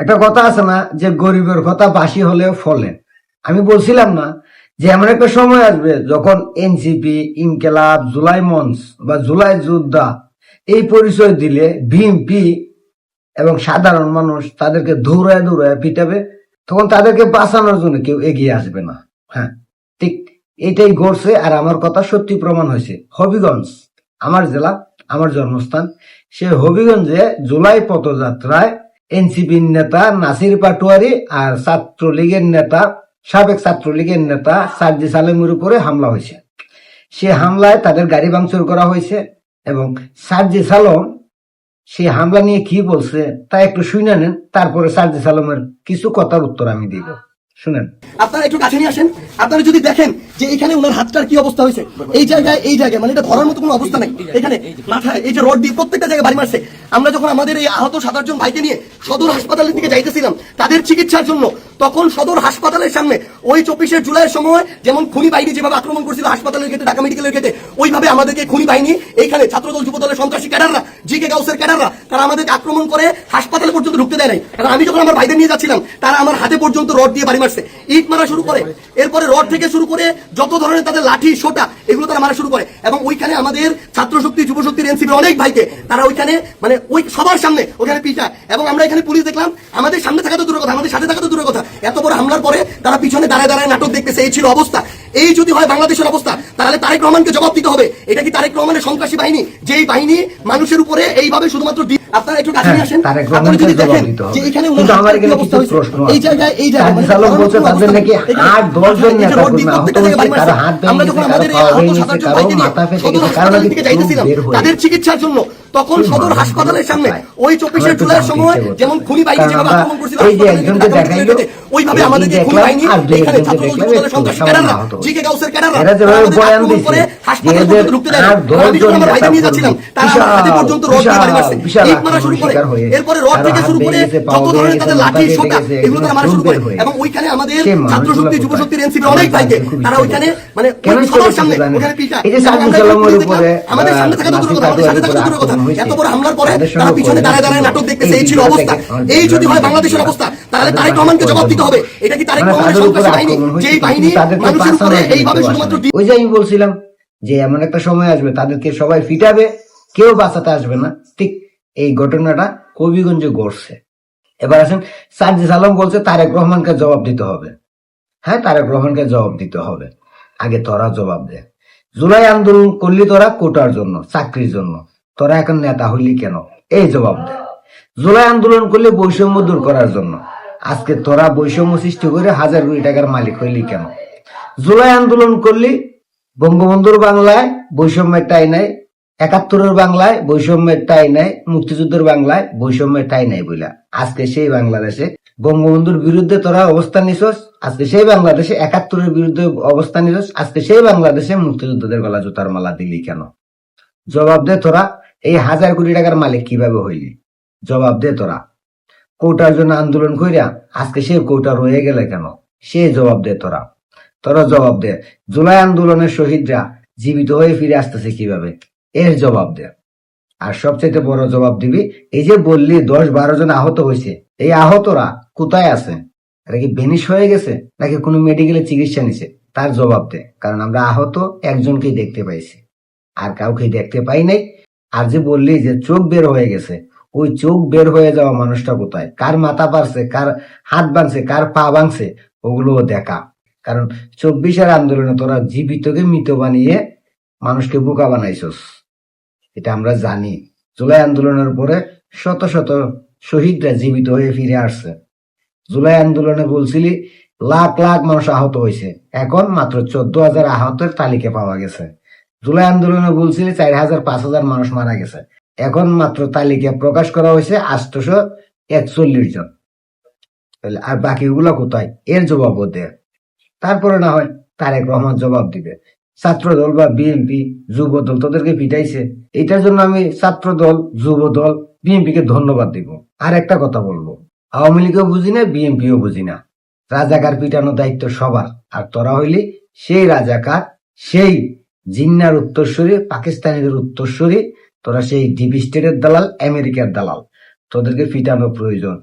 একটা কথা আছে না যে গরিবের কথা বাসি হলেও ফলে। আমি বলছিলাম না যে এমন একটা সময় আসবে যখন এনসিপি, ইনকেলাব, জুলাই মঞ্চ বা জুলাই যোদ্ধা এই পরিচয় দিলে বিএনপি এবং সাধারণ মানুষ তাদেরকে দৌড়ায় দৌড়ায় পিটাবে, তখন তাদেরকে বাঁচানোর জন্য কেউ এগিয়ে আসবে না। হ্যাঁ, ঠিক এটাই ঘটছে। আর আমার কথা সত্যি প্রমাণ হয়েছে। হবিগঞ্জ আমার জেলা, আমার জন্মস্থান। সে হবিগঞ্জে জুলাই পথযাত্রায় এনসিপির নেতা নাসির পাটোয়ারি আর ছাত্রলীগের নেতা, সাবেক ছাত্রলীগের নেতা সার্জিস আলমের উপরে হামলা হয়েছে। সে হামলায় তাদের গাড়ি ভাঙচুর করা হয়েছে এবং সার্জিস আলম সে হামলা নিয়ে কি বলছে তা একটু শুনে নেন, তারপরে সার্জিস আলমের কিছু কথার উত্তর আমি দিব, শুনেন। আপনারা একটু কাছে নিয়ে আসেন। আপনারা যদি দেখেন যে এখানে ওনার হাতটার কি অবস্থা হয়েছে, এই জায়গায় মানে এটা ধরার মতো কোনো অবস্থা নাই। এখানে মাথায় এই যে রড দিয়ে প্রত্যেকটা জায়গায় বাড়ি মারছে। আমরা যখন আমাদের এই আহত 7 জন ভাইকে নিয়ে সদর হাসপাতালের দিকে যাইতেছিলাম তাদের চিকিৎসার জন্য, তখন সদর হাসপাতালের সামনে ওই 24শে জুলাইয়ের সময় যেমন খুনি বাহিনী যেভাবে আক্রমণ করছিল হাসপাতালের গেটে, ঢাকা মেডিকেলের গেটে, ওইভাবে আমাদেরকে খুনি বাহিনী এইখানে ছাত্রদল যুবদলের সন্ত্রাসী ক্যাডাররা, জিকে গাউসের ক্যাডাররা, তারা আমাদেরকে আক্রমণ করে হাসপাতালে পর্যন্ত ঢুকতে দেয় নাই। কারণ আমি যখন আমার ভাইদের নিয়ে যাচ্ছিলাম তারা আমার হাতে পর্যন্ত রড দিয়ে বাড়ি মারছে, ইট মারা শুরু করে, এরপরে রড থেকে শুরু করে যত ধরনের তাদের লাঠি সোটা এগুলো তারা মারা শুরু করে। এবং ওইখানে আমাদের ছাত্র শক্তি, যুব শক্তির, এনসিপির অনেক ভাইকে তারা ওইখানে মানে ওই সবার সামনে ওখানে পিটায়। এবং আমরা এখানে পুলিশ দেখলাম, আমাদের সামনে থাকা তো দূরের কথা, আমাদের সাথে থাকা তো দূরের কথা, এত বড় হামলার পরে তারা পিছনে দাঁড়ায় দাঁড়ায় নাটক দেখতেছে। এই ছিল অবস্থা। এই যদি হয় বাংলাদেশের অবস্থা, তাহলে তারেক রহমানকে জবাব দিতে হবে। এটা কি তারেক রহমানের সন্ত্রাসী বাহিনী, যেই বাহিনী মানুষের উপরে এইভাবে শুধুমাত্র আপনারা একটু কাছে নিয়ে আসেন। আপনারা যদি দেখেন যে এখানে ওনার আমার এখানে অবস্থা কিছু প্রশ্ন এই জায়গায় সালম বলছে তাদের নাকি 8-10 জন নেতা কর্মী আহত হয়েছে, কারো হাত ভেঙে গেছে, কারো পা ভেঙে গেছে, কারো মাথা ফেটে গেছে, কারো নাকি বের হয়ে তাদের চিকিৎসার জন্য, তখন সদর হাসপাতালের সামনে ওই 24শে জুলাইয়ের সময় যেমন খুনি বাহিনী যেভাবে আক্রমণ করছিল এই যে একজনকে দেখাইলো, ওইভাবে আমাদেরকে খুনি বাহিনী এখানে ছাত্রদল যুবদলের সন্ত্রাসী ক্যাডাররা, জিকে গাউসের ক্যাডাররা, এরা যেভাবে বয়ান দিচ্ছে হাসপাতালে পর্যন্ত ঢুকতে দেয় না। আমি যখন আমার ভাইদের নিয়ে যাচ্ছিলাম তারা আমার হাতে পর্যন্ত রড দিয়ে বাড়ি মারছে, ইট মারা শুরু করে, এরপরে রড থেকে শুরু করে যত ধরনের তাদের লাঠি সোটা এগুলো তারা মারা শুরু করে। এবং ওইখানে আমাদের ছাত্র শক্তি, যুব শক্তির, এনসিপির অনেক ভাইকে তারা ওইখানে মানে সবার সামনে ওখানে পিটায়। এই যে সার্জিস আলমের উপরে আমাদের সামনে থাকা তো দূরের কথা, আমাদের সাথে থাকা তো দূরের কথা, এত বড় হামলার পরে তারা পিছনে দাঁড়ায় দাঁড়ায় নাটক দেখতেছে। এই ছিল অবস্থা। এই যদি হয় বাংলাদেশের অবস্থা, তাহলে তারেক রহমানকে জবাব দিতে হবে। এটা কি তারেক রহমানের সন্ত্রাসী বাহিনী, যেই বাহিনী মানুষের উপরে এইভাবে শুধুমাত্র। ওই যে আমি বলছিলাম যে এমন একটা সময় আসবে তাদেরকে সবাই ফিটাবে, কেউ বাঁচাতে আসবে না। ঠিক এই ঘটনাটা হবিগঞ্জে ঘটছে। এবার আসেন, সার্জিস আলম বলছে তারেক রহমানকে জবাব দিতে হবে। হ্যাঁ, তারেক রহমানকে জবাব দিতে হবে। আগে তোরা জবাব দে। জুলাই আন্দোলন করলি তোরা কোটার জন্য, চাকরির জন্য, তোরা এখন নেতা হইলি কেন? এই জবাব দে। জুলাই আন্দোলন করলে বৈষম্য দূর করার জন্য, আজকে তোরা বৈষম্য সৃষ্টি করে 1000 কোটি টাকার মালিক হইলি কেন? জুলাই আন্দোলন করলি বঙ্গবন্ধুর বাংলায় বৈষম্যের টাই নাই, 71-এর বাংলায় বৈষম্যের টাই নাই, মুক্তিযুদ্ধের বাংলায় বৈষম্যের টাই নাই বইলা আজকে সেই বাংলাদেশে বঙ্গবন্ধুর বিরুদ্ধে তোরা অবস্থান নিছস, আজকে সেই বাংলাদেশে 71-এর বিরুদ্ধে অবস্থান নিছস, আজকে সেই বাংলাদেশে মুক্তিযুদ্ধদের গলা জুতার মালা দিলি কেন? জবাব দে তোরা। এই 1000 কোটি টাকার মালিক কিভাবে হইলি? জবাব দে তোরা। কোটার জন্য আন্দোলন কইরা আজকে সে কোটা রয়ে গেলে কেন? সে জবাব দে তোরা। তোরা জবাব দে। জুলাই আন্দোলনের শহীদরা জীবিত হয়ে ফিরে আসতেছে কিভাবে? এর জবাব দে। আর সবচেয়ে বড় জবাব দিবি, এই যে বললি 10-12 জন আহত হয়েছে, এই আহতরা কোথায় আছে? এটা কি বেনিশ হয়ে গেছে নাকি কোনো মেডিকেলে চিকিৎসা নিছে? তার জবাব দে। কারণ আমরা আহত একজনকেই দেখতে পাইছি, আর কাউকে দেখতে পাই নাই। আর যে বললি যে চোখ বের হয়ে গেছে, ওই চোখ বের হয়ে যাওয়া মানুষটা কোথায়? কার মাথা পারছে, কার হাত ভাঙছে, কার পা ভাঙছে, ওগুলোও দেখা। কারণ 24-এর আন্দোলনে তোরা জীবিতকে মৃত বানিয়ে মানুষকে বোকা বানাইছস, এটা আমরা জানি। জুলাই আন্দোলনের পরে শত শত শহীদরা জীবিত হয়ে ফিরে আসছে। জুলাই আন্দোলনে বলছিলি লাখ লাখ মানুষ আহত হয়েছে, এখন মাত্র 14,000 আহতের তালিকা পাওয়া গেছে। জুলাই আন্দোলনে বলছিলি 4,000-5,000 মানুষ মারা গেছে, এখন মাত্র তালিকা প্রকাশ করা হয়েছে 841 জন। আর বাকিগুলো কোথায়? এর জবাব দে। তারপরে না হয় তারেক রহমান জবাব দিবে। ছাত্র দল বা বিএনপি, যুব দল তোদেরকে পিটাইছে, এটার জন্য আমি ছাত্র দল, যুব দল, বিএনপি কে ধন্যবাদ দিব। আর একটা কথা বলবো, আওয়ামী লীগও বুঝি না, বিএনপিও বুঝি না। রাজাকার পিটানোর দায়িত্ব সবার। আর তোরা হইলি সেই রাজাকার, সেই জিন্নার উত্তরসূরি, পাকিস্তানিদের উত্তরসূরি, তোরা সেই ডিপ স্টেটের দালাল, আমেরিকার দালাল। তোদেরকে পিটানো প্রয়োজন।